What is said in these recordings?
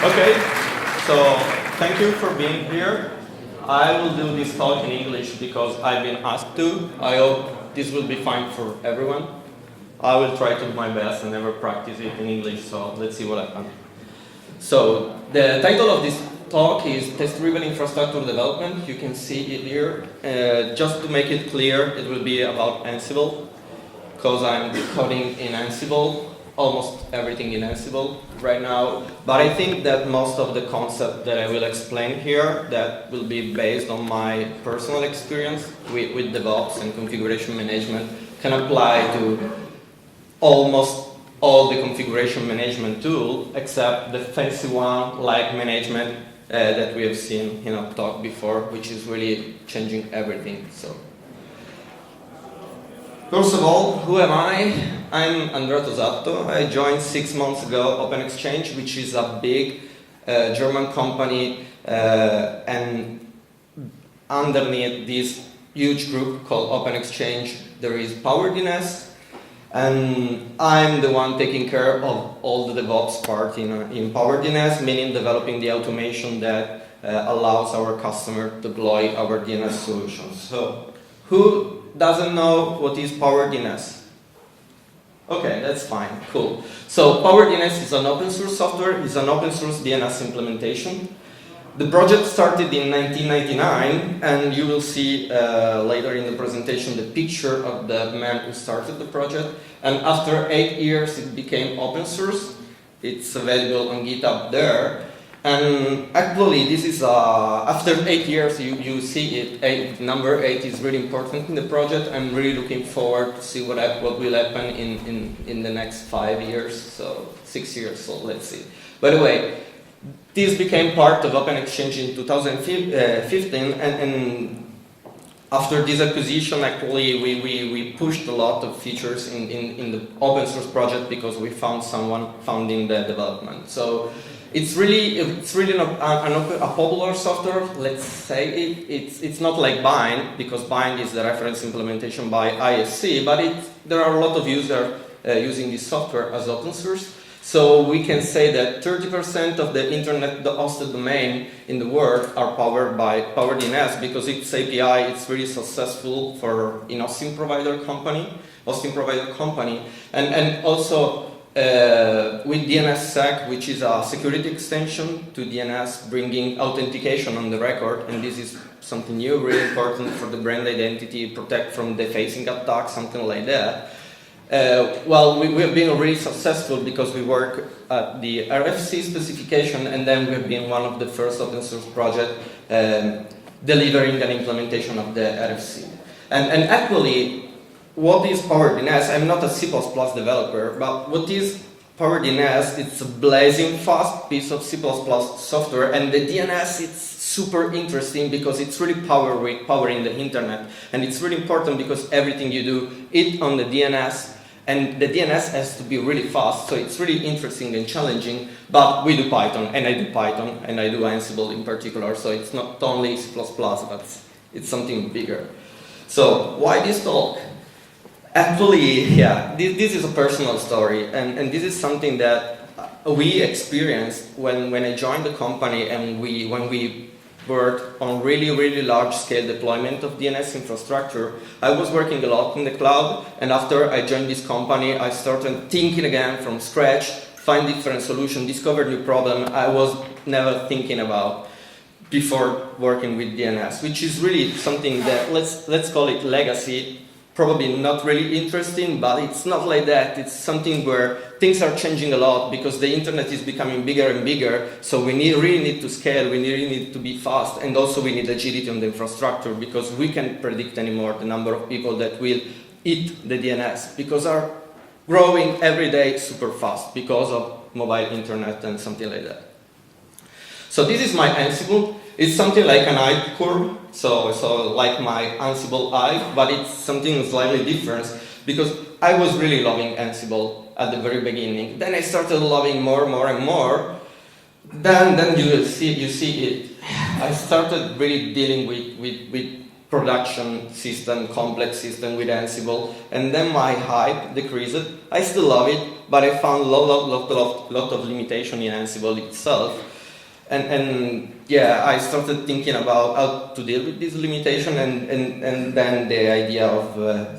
Okay, so thank you for being here. I will do this talk in English because I've been asked to. I hope this will be fine for everyone. I will try to do my best and never practice it in English, so let's see what happens. So the title of this talk is Test-Driven Infrastructure Development. You can see it here. Just to make it clear, it will be about Ansible, because I'm coding in Ansible, almost everything in Ansible right now. But I think that most of the concept that I will explain here, that will be based on my personal experience with DevOps and configuration management, can apply to almost all the configuration management tool, except the fancy one like management that we have seen in our talk before, which is really changing everything. So, first of all, who am I? I'm Andrea Tosatto. I joined 6 months ago OpenExchange, which is a big German company, and underneath this huge group called OpenExchange, there is PowerDNS, and I'm the one taking care of all the DevOps part in PowerDNS, meaning developing the automation that allows our customer to deploy our DNS solutions. So, who doesn't know what is PowerDNS? Okay, that's fine, cool. So PowerDNS is an open source software, it's an open source DNS implementation. The project started in 1999, and you will see later in the presentation the picture of the man who started the project. And after 8 years, it became open source. It's available on GitHub there. And actually, this is after 8 years, you see it. Number 8 is really important in the project. I'm really looking forward to see what will happen in the next 5 years, so 6 years. So let's see. By the way, this became part of OpenExchange in 2015, and after this acquisition, actually, we pushed a lot of features in the open source project because we found someone founding the development. So it's really a popular software. Let's say it's not like Bind, because Bind is the reference implementation by ISC, but there are a lot of users using this software as open source. So we can say that 30% of the internet hosted domain in the world are powered by PowerDNS, because its API is really successful for an hosting provider company, and also with DNSSEC, which is a security extension to DNS, bringing authentication on the record, and this is something new, really important for the brand identity, protect from defacing attacks, something like that. Well, we have been really successful because we work at the RFC specification, and then we have been one of the first open source projects delivering an implementation of the RFC. And actually, what is PowerDNS? I'm not a C++ developer, but what is PowerDNS? It's a blazing fast piece of C++ software, and the DNS, it's super interesting because it's really powering the internet, and it's really important because everything you do is on the DNS, and the DNS has to be really fast, so it's really interesting and challenging. But we do Python, and I do Python, and I do Ansible in particular, so it's not only C++, but it's something bigger. So why this talk? Actually, yeah, this is a personal story, and this is something that we experienced when I joined the company, and when we worked on really large-scale deployment of DNS infrastructure. I was working a lot in the cloud, and after I joined this company, I started thinking again from scratch, find different solutions, discover new problems I was never thinking about before working with DNS, which is really something that, let's call it legacy. Probably not really interesting, but it's not like that. It's something where things are changing a lot because the internet is becoming bigger and bigger, so we really need to scale, we really need to be fast, and also we need agility on the infrastructure because we can't predict anymore the number of people that will hit the DNS because are growing every day super fast because of mobile internet and something like that. So this is my Ansible. It's something like an eye curve, so like my Ansible eye, but it's something slightly different because I was really loving Ansible at the very beginning. Then I started loving more and more. Then you see it. I started really dealing with production system, complex system with Ansible, and then my hype decreased. I still love it, but I found a lot of limitation in Ansible itself. And yeah, I started thinking about how to deal with this limitation, and then the idea of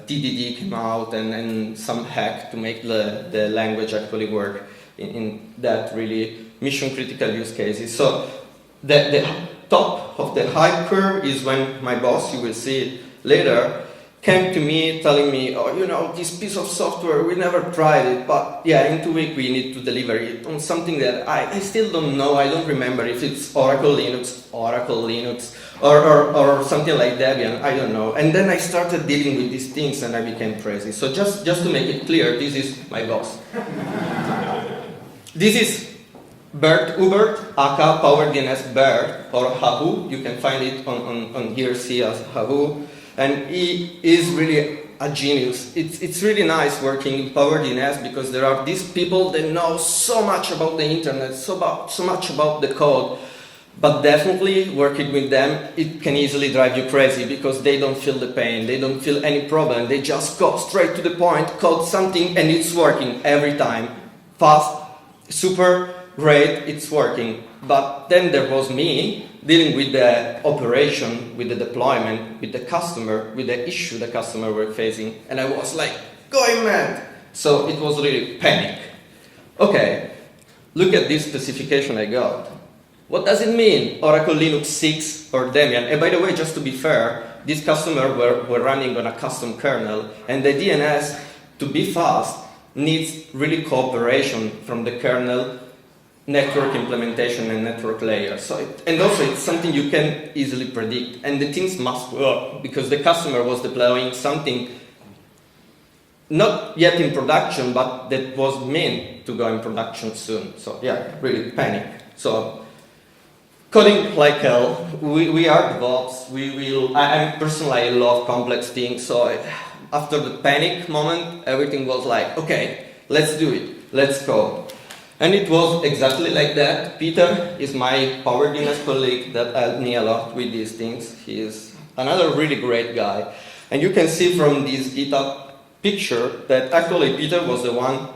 TDD came out, and some hack to make the language actually work in that really mission critical use cases. So the top of the hype curve is when my boss, you will see it later, came to me telling me, oh, you know, this piece of software, we never tried it, but yeah, in 2 weeks we need to deliver it on something that I still don't know, I don't remember if it's Oracle Linux, or something like Debian, I don't know. And then I started dealing with these things and I became crazy. So just to make it clear, this is my boss. This is Bert Hubert, aka PowerDNS Bert, or Hahu. You can find it on here, see as Hahu. And he is really a genius. It's really nice working in PowerDNS because there are these people that know so much about the internet, so much about the code. But definitely working with them, it can easily drive you crazy because they don't feel the pain, they don't feel any problem. They just go straight to the point, code something, and it's working every time. Fast, super great, it's working. But then there was me dealing with the operation, with the deployment, with the customer, with the issue the customer were facing, and I was like going mad. So it was really panic. Okay, look at this specification I got. What does it mean? Oracle Linux 6 or Debian? And by the way, just to be fair, these customers were running on a custom kernel, and the DNS, to be fast, needs really cooperation from the kernel, network implementation, and network layer. So and also it's something you can easily predict, and the things must work because the customer was deploying something not yet in production, but that was meant to go in production soon. So yeah, really panic. So coding like hell. We are DevOps. I personally, I love complex things. So after the panic moment, everything was like, okay, let's do it. Let's code. And it was exactly like that. Peter is my PowerDNS colleague that helped me a lot with these things. He is another really great guy. And you can see from this GitHub picture that actually Peter was the one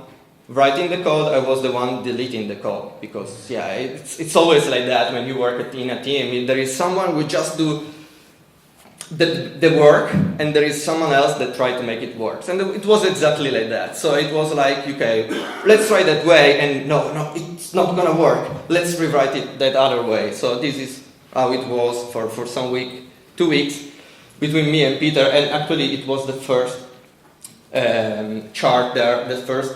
writing the code, I was the one deleting the code. Because yeah, it's always like that when you work in a team. There is someone who just do the work, and there is someone else that try to make it work. And it was exactly like that. So it was like, okay, let's try that way, and no, it's not gonna work. Let's rewrite it that other way. So this is how it was for some 2 weeks between me and Peter, and actually it was the first chart there, the first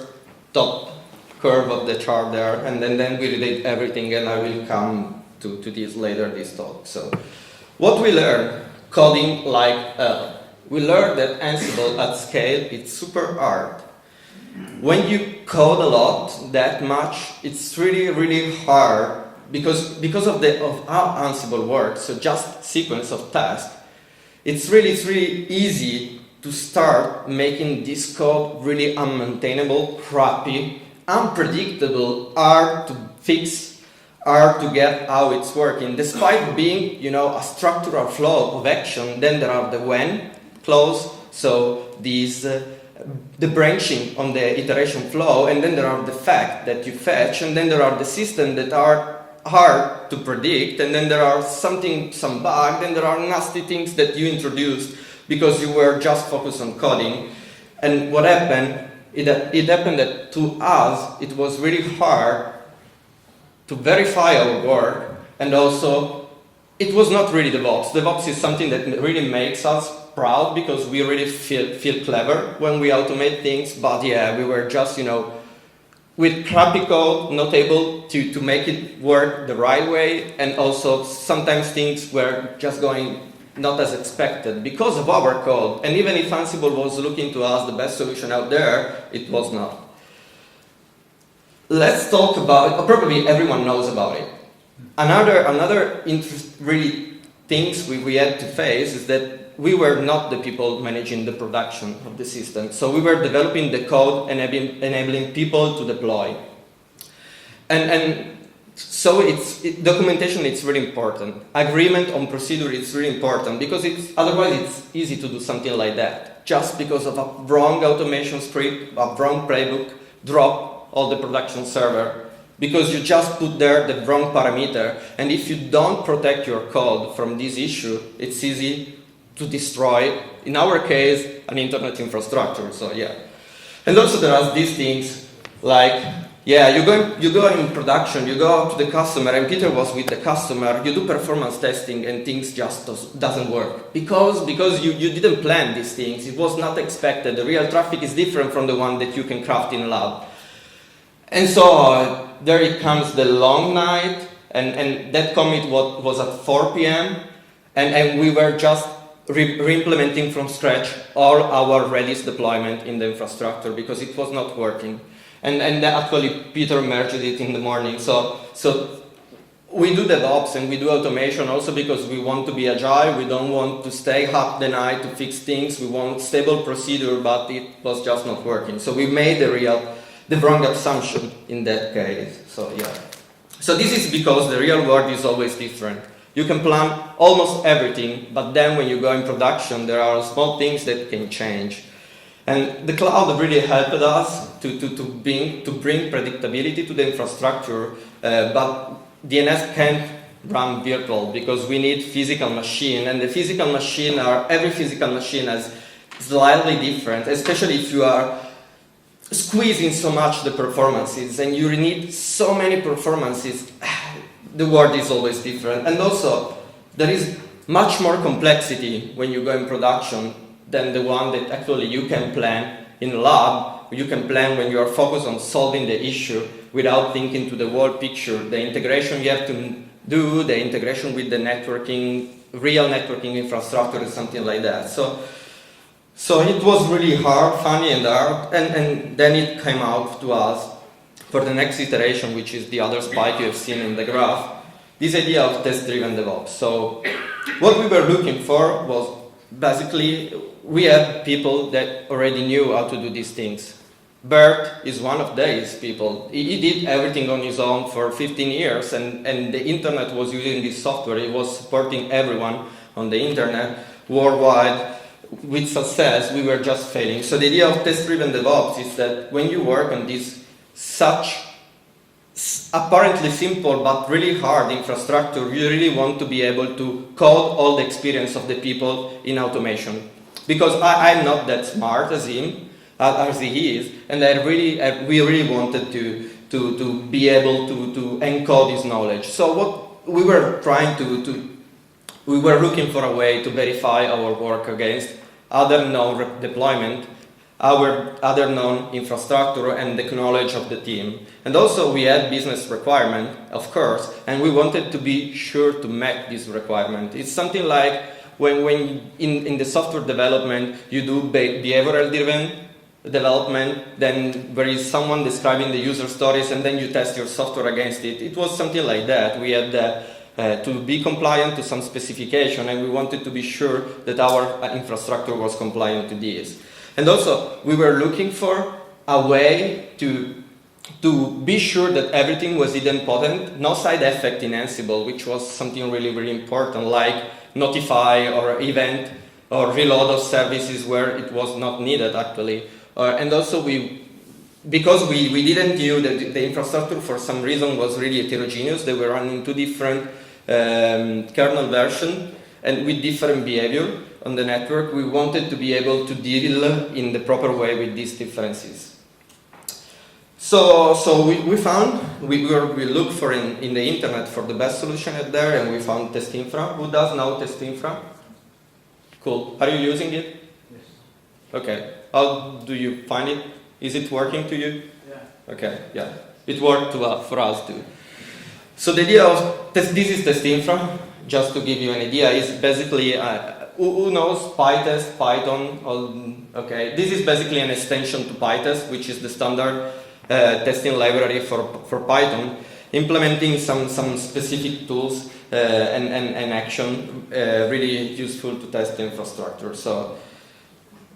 top curve of the chart there, and then we did everything, and I will come to this later, this talk. So what we learned, coding like hell. We learned that Ansible at scale, it's super hard. When you code a lot, that much, it's really, really hard because of how Ansible works, so just sequence of tasks. It's really easy to start making this code really unmaintainable, crappy, unpredictable, hard to fix, hard to get how it's working. Despite being, you know, a structural flow of action, then there are the when clause, so these the branching on the iteration flow, and then there are the fact that you fetch, and then there are the systems that are hard to predict, and then there are some bug, then there are nasty things that you introduced because you were just focused on coding. And what happened? It happened that to us it was really hard to verify our work, and also it was not really DevOps. DevOps is something that really makes us proud because we really feel clever when we automate things, but yeah, we were just, you know, with crappy code, not able to make it work the right way, and also sometimes things were just going not as expected because of our code. And even if Ansible was looking to us the best solution out there, it was not. Let's talk about, probably everyone knows about it. Another really things we had to face is that we were not the people managing the production of the system. So we were developing the code and enabling people to deploy. And So documentation is really important. Agreement on procedure is really important because otherwise it's easy to do something like that. Just because of a wrong automation script, a wrong playbook, drop all the production server because you just put there the wrong parameter. And if you don't protect your code from this issue, it's easy to destroy, in our case, an internet infrastructure. So yeah. And also there are these things like, yeah, you go in production, you go to the customer, and Peter was with the customer, you do performance testing and things just doesn't work. Because you didn't plan these things, it was not expected. The real traffic is different from the one that you can craft in a lab. And so there it comes the long night, and that commit was at 4 p.m. And we were just re-implementing from scratch all our Redis deployment in the infrastructure because it was not working. And actually Peter merged it in the morning. So we do DevOps and we do automation also because we want to be agile. We don't want to stay up the night to fix things. We want stable procedure, but it was just not working. So we made the wrong assumption in that case. So yeah. So this is because the real world is always different. You can plan almost everything, but then when you go in production, there are small things that can change. And the cloud really helped us to bring predictability to the infrastructure, but DNS can't run virtual because we need physical machine, and the physical machine every physical machine is slightly different, especially if you are squeezing so much the performances and you need so many performances. The world is always different, and also there is much more complexity when you go in production than the one that actually you can plan in a lab. You can plan when you are focused on solving the issue without thinking to the whole picture, the integration you have to do, the integration with the networking, real networking infrastructure and something like that. So it was really hard, funny and hard, and then it came out to us for the next iteration, which is the other spike you have seen in the graph, this idea of test-driven DevOps. So what we were looking for was basically, we had people that already knew how to do these things. Bert is one of these people. He did everything on his own for 15 years, and the internet was using this software. He was supporting everyone on the internet worldwide with success. We were just failing. So the idea of test-driven DevOps is that when you work on this such apparently simple but really hard infrastructure, you really want to be able to code all the experience of the people in automation. Because I'm not that smart as him, as he is, and we really wanted to be able to encode his knowledge. So what we were trying we were looking for a way to verify our work against other known deployment, our other known infrastructure, and the knowledge of the team. And also we had business requirement, of course, and we wanted to be sure to make this requirement. It's something like when in the software development you do behavioral driven development, then there is someone describing the user stories and then you test your software against it. It was something like that. We had to be compliant to some specification, and we wanted to be sure that our infrastructure was compliant to this. And also, we were looking for a way to be sure that everything was idempotent, no side effect in Ansible, which was something really, really important, like notify or event or reload of services where it was not needed, actually. And also, because we didn't knew that the infrastructure for some reason was really heterogeneous, they were running two different kernel versions and with different behavior on the network, we wanted to be able to deal in the proper way with these differences. So we found, we looked for in the internet for the best solution out there, and we found Test Infra. Who does know Test Infra? Cool. Are you using it? Yes. Okay. How do you find it? Is it working to you? Yeah. Okay, yeah. It worked for us too. So the idea of this is Test Infra, just to give you an idea, is basically, who knows PyTest, Python? Okay, this is basically an extension to PyTest, which is the standard testing library for Python, implementing some specific tools and action, really useful to test the infrastructure. So,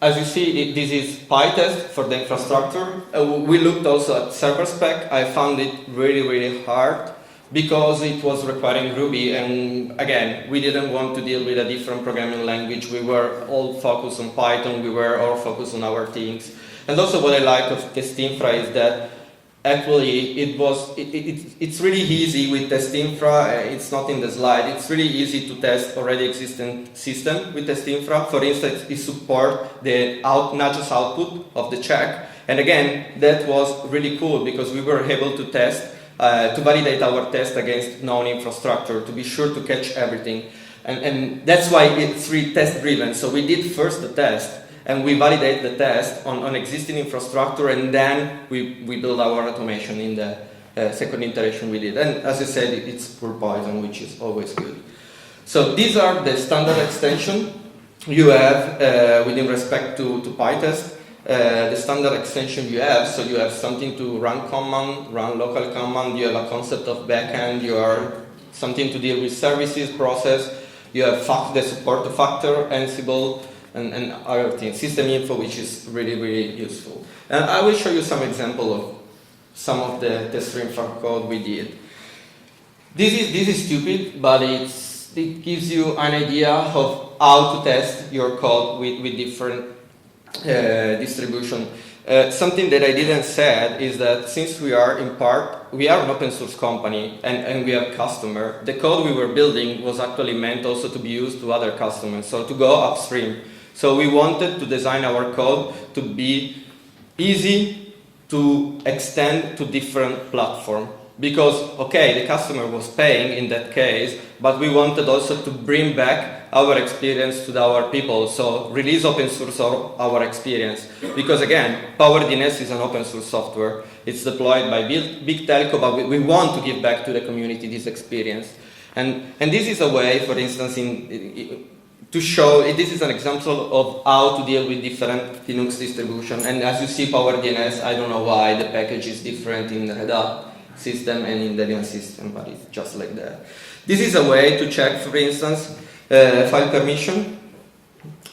as you see, this is PyTest for the infrastructure. We looked also at server spec. I found it really, really hard because it was requiring Ruby, and again, we didn't want to deal with a different programming language. We were all focused on Python, we were all focused on our things. And also what I like of Testinfra is that actually it's really easy with Testinfra, it's not in the slide, it's really easy to test already existing system with Testinfra. For instance, it supports the nudges output of the check. And again, that was really cool because we were able to test to validate our test against known infrastructure, to be sure to catch everything. And that's why it's really test-driven. So we did first the test, and we validate the test on existing infrastructure, and then we build our automation in the second iteration we did. And as I said, it's pure Python, which is always good. So these are the standard extension you have within respect to PyTest. The standard extension you have, so you have something to run command, run local command, you have a concept of backend, you are something to deal with services, process, you have the support to factor, Ansible, and other things, system info, which is really, really useful. And I will show you some example of some of the Testdriven code we did. This is stupid, but it gives you an idea of how to test your code with different distribution. Something that I didn't say is that since we are in part, we are an open source company and we have customer, the code we were building was actually meant also to be used to other customers, so to go upstream. So we wanted to design our code to be easy to extend to different platforms. Because, okay, the customer was paying in that case, but we wanted also to bring back our experience to our people, so release open source our experience. Because again, PowerDNS is an open source software. It's deployed by big telco, but we want to give back to the community this experience. And this is a way, for instance, to show, this is an example of how to deal with different Linux distribution. And as you see, PowerDNS, I don't know why the package is different in Red Hat system and in Debian system, but it's just like that. This is a way to check, for instance, file permission.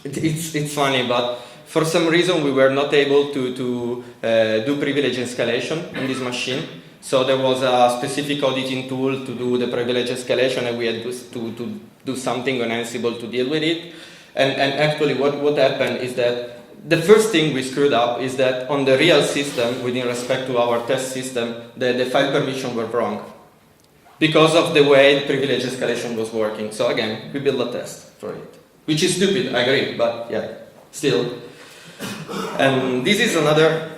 It's funny, but for some reason we were not able to do privilege escalation on this machine. So there was a specific auditing tool to do the privilege escalation, and we had to do something on Ansible to deal with it. And actually what happened is that the first thing we screwed up is that on the real system, within respect to our test system, the file permission were wrong because of the way the privilege escalation was working. So again, we built a test for it, which is stupid, I agree, but yeah, still. And this is another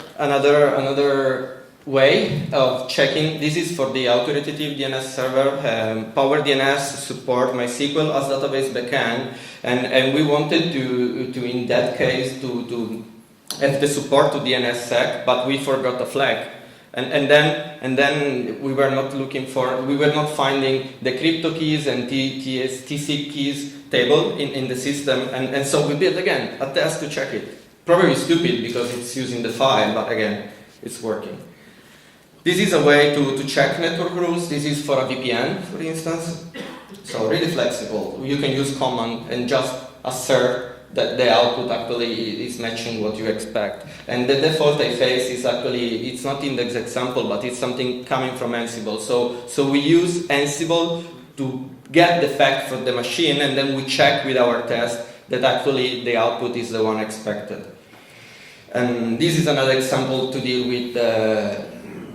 way of checking. This is for the authoritative DNS server. PowerDNS support MySQL as database backend, and we wanted to in that case to have the support to DNSSEC, but we forgot a flag. And then we were not finding the crypto keys and TC keys table in the system, and so we built again a test to check it. Probably stupid because it's using the file, but again, it's working. This is a way to check network rules. This is for a VPN, for instance. So really flexible. You can use command and just assert that the output actually is matching what you expect. And the default I face is actually, it's not index example, but it's something coming from Ansible. So we use Ansible to get the fact from the machine, and then we check with our test that actually the output is the one expected. And this is another example to deal with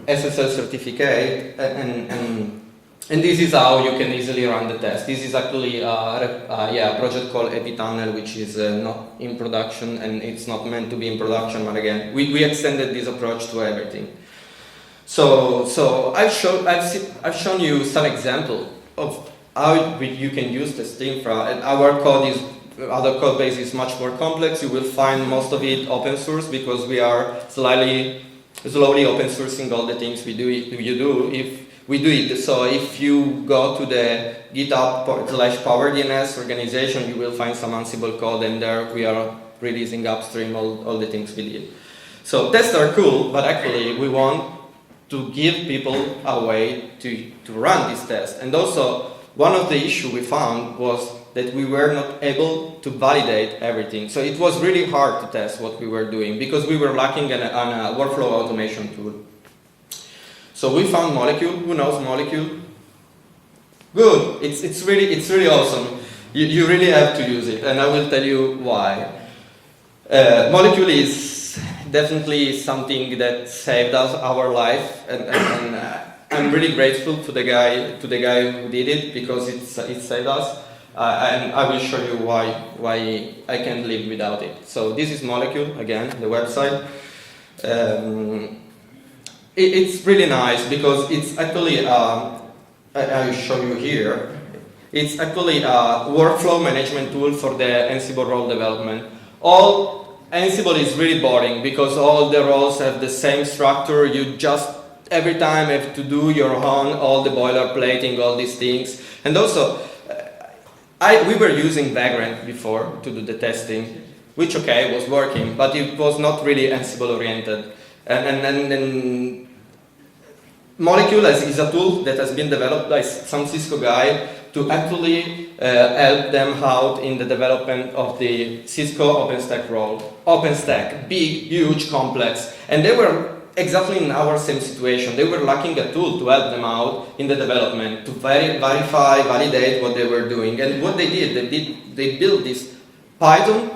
SSL certificate, and this is how you can easily run the test. This is actually a project called EpiTunnel, which is not in production, and it's not meant to be in production, but again, we extended this approach to everything. So I've shown you some example of how you can use Testinfra, and our code base is much more complex. You will find most of it open source because we are slowly open sourcing all the things we do. So if you go to the GitHub/PowerDNS organization, you will find some Ansible code, and there we are releasing upstream all the things we did. So tests are cool, but actually we want to give people a way to run this test. And also, one of the issues we found was that we were not able to validate everything. So it was really hard to test what we were doing because we were lacking on a workflow automation tool. So we found Molecule. Who knows Molecule? Good. It's really awesome. You really have to use it, and I will tell you why. Molecule is definitely something that saved us our life, and I'm really grateful to the guy who did it, because it saved us. And I will show you why I can't live without it. So this is Molecule, again, the website. It's really nice because it's actually, I'll show you here, it's actually a workflow management tool for the Ansible role development. All Ansible is really boring because all the roles have the same structure. You just every time have to do your own, all the boilerplating, all these things. And also, we were using Vagrant before to do the testing, which was working, but it was not really Ansible oriented. And Molecule is a tool that has been developed by some Cisco guy to actually help them out in the development of the Cisco OpenStack role. OpenStack, big, huge, complex, and they were exactly in our same situation. They were lacking a tool to help them out in the development, to verify, validate what they were doing. And what they did, they built this Python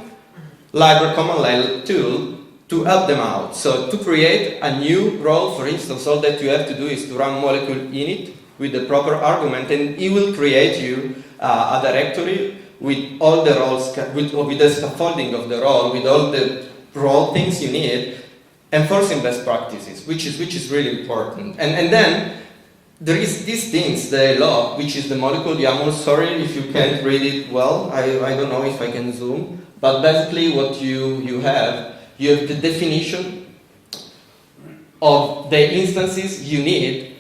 library command line tool to help them out. So to create a new role, for instance, all that you have to do is to run Molecule init with the proper argument, and it will create you a directory with all the roles, with the scaffolding of the role, with all the role things you need, enforcing best practices, which is really important. And then there is these things that I love, which is the Molecule YAML. Sorry if you can't read it well. I don't know if I can zoom, but basically what you have the definition of the instances you need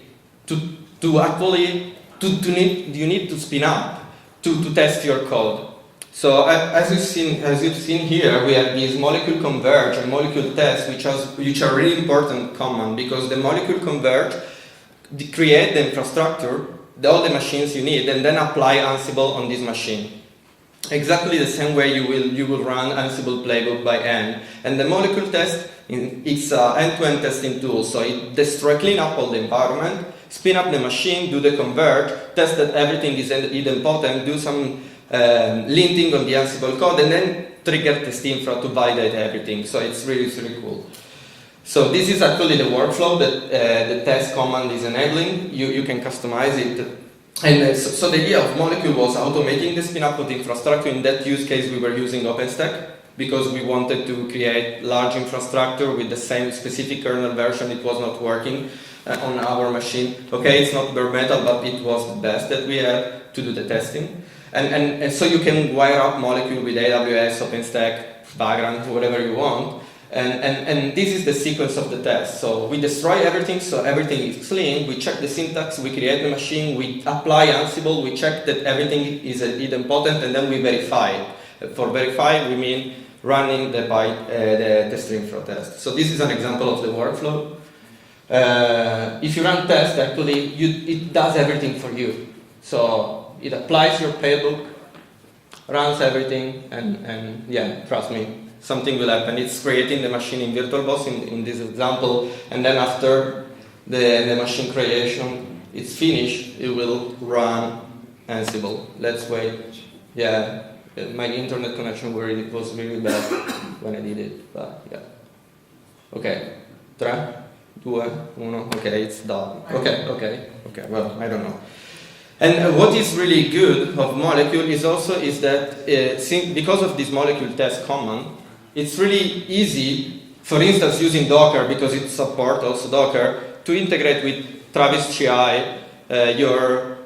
to actually you need to spin up to test your code. So as you've seen here, we have these Molecule converge and Molecule test, which are really important command, because the Molecule converge create the infrastructure, all the machines you need, and then apply Ansible on this machine. Exactly the same way you will run Ansible playbook by hand. And the Molecule test, it's an end-to-end testing tool. So it clean up all the environment, spin up the machine, do the converge, test that everything is idempotent, do some linting on the Ansible code, and then trigger test infra to validate everything. So it's really cool. So this is actually the workflow that the test command is enabling. You can customize it. And so the idea of Molecule was automating the spin-up of the infrastructure. In that use case, we were using OpenStack because we wanted to create large infrastructure with the same specific kernel version. It was not working on our machine. Okay, it's not bare metal, but it was the best that we had to do the testing. And so you can wire up Molecule with AWS, OpenStack, Vagrant, whatever you want. And this is the sequence of the test. So we destroy everything, so everything is clean. We check the syntax, we create the machine, we apply Ansible, we check that everything is idempotent, and then we verify it. For verify, we mean running the test infra test. So this is an example of the workflow. If you run test, actually, it does everything for you. So it applies your playbook, runs everything, and yeah, trust me, something will happen. It's creating the machine in VirtualBox in this example, and then after the machine creation is finished, it will run Ansible. Let's wait. Yeah, my internet connection was really bad when I did it, but yeah. Okay, 3, 2, 1. Okay, it's done. Okay. Well, I don't know. And what is really good of Molecule is that because of this Molecule test command, it's really easy, for instance, using Docker, because it supports also Docker, to integrate with Travis CI your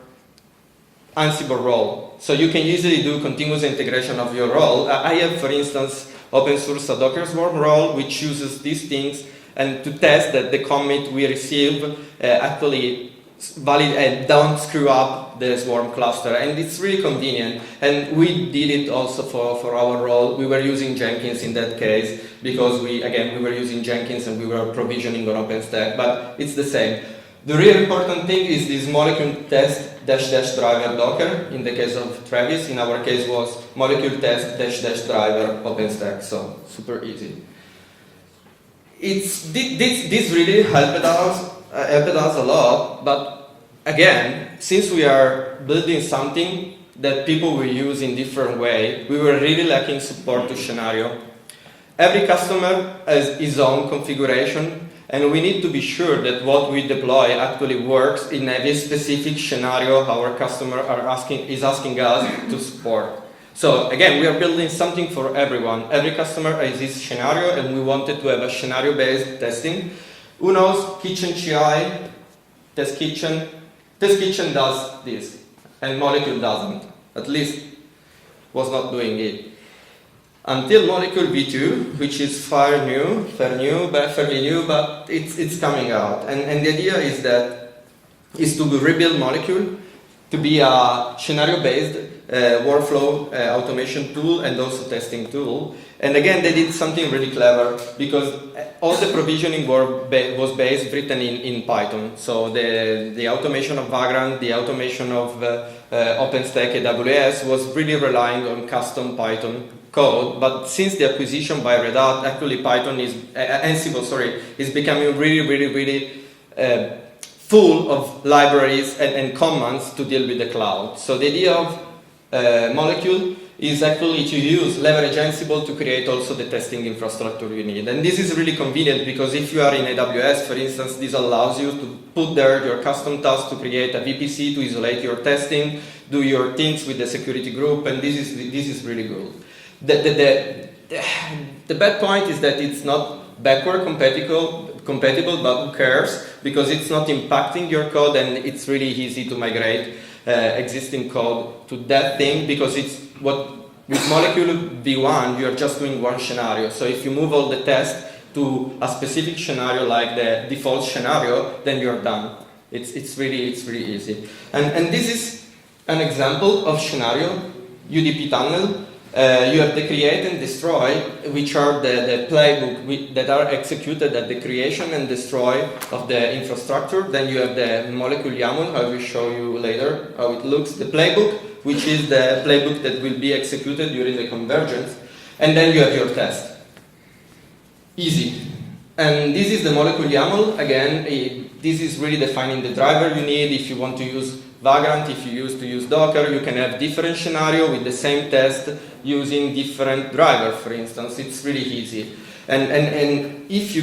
Ansible role. So you can easily do continuous integration of your role. I have, for instance, open source a Docker Swarm role, which uses these things, and to test that the commit we receive actually valid and don't screw up the Swarm cluster, and it's really convenient. And we did it also for our role. We were using Jenkins in that case because we were using Jenkins and we were provisioning on OpenStack, but it's the same. The really important thing is this Molecule test -- driver Docker. In the case of Travis, in our case was Molecule test -- driver OpenStack. So super easy. This really helped us a lot, but again, since we are building something that people will use in different way, we were really lacking support to scenario. Every customer has his own configuration, and we need to be sure that what we deploy actually works in every specific scenario our customer is asking us to support. So again, we are building something for everyone. Every customer has his scenario, and we wanted to have a scenario-based testing. Who knows? Kitchen CI, Test Kitchen. Test Kitchen does this, and Molecule doesn't. At least was not doing it. Until Molecule V2, which is fairly new, but it's coming out. And the idea is to rebuild Molecule to be a scenario-based workflow automation tool and also testing tool. And again, they did something really clever because all the provisioning was written in Python. So the automation of Vagrant, the automation of OpenStack AWS was really relying on custom Python code. But since the acquisition by Red Hat, actually Ansible, is becoming really full of libraries and commands to deal with the cloud. So the idea of Molecule is actually to leverage Ansible to create also the testing infrastructure you need. And this is really convenient because if you are in AWS, for instance, this allows you to put there your custom task to create a VPC to isolate your testing, do your things with the security group, and this is really good. The bad point is that it's not backward compatible, but who cares? Because it's not impacting your code, and it's really easy to migrate existing code to that thing, because it's with Molecule V1 you're just doing one scenario. So if you move all the tests to a specific scenario like the default scenario, then you're done. It's really easy. And this is an example of scenario UDP tunnel. You have the create and destroy, which are the playbook that are executed at the creation and destroy of the infrastructure. Then you have the Molecule YAML, I will show you later how it looks. The playbook, which is the playbook that will be executed during the convergence. And then you have your test. Easy. And this is the Molecule YAML. Again, this is really defining the driver you need. If you want to use Vagrant, if you used to use Docker, you can have different scenario with the same test using different driver, for instance. It's really easy. And if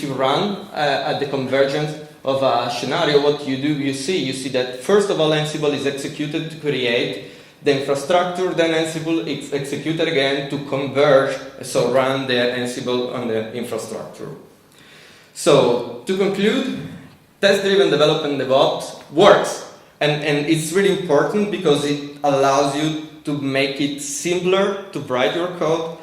you run at the convergence of a scenario, what you do, you see that first of all, Ansible is executed to create the infrastructure, then Ansible is executed again to converge, so run the Ansible on the infrastructure. So to conclude, test-driven development DevOps works, and it's really important because it allows you to make it simpler to write your code,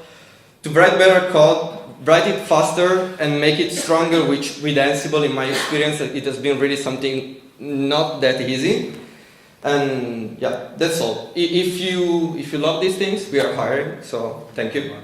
to write better code, write it faster, and make it stronger, which with Ansible, in my experience, it has been really something not that easy. And yeah, that's all. If you love these things, we are hiring, so thank you.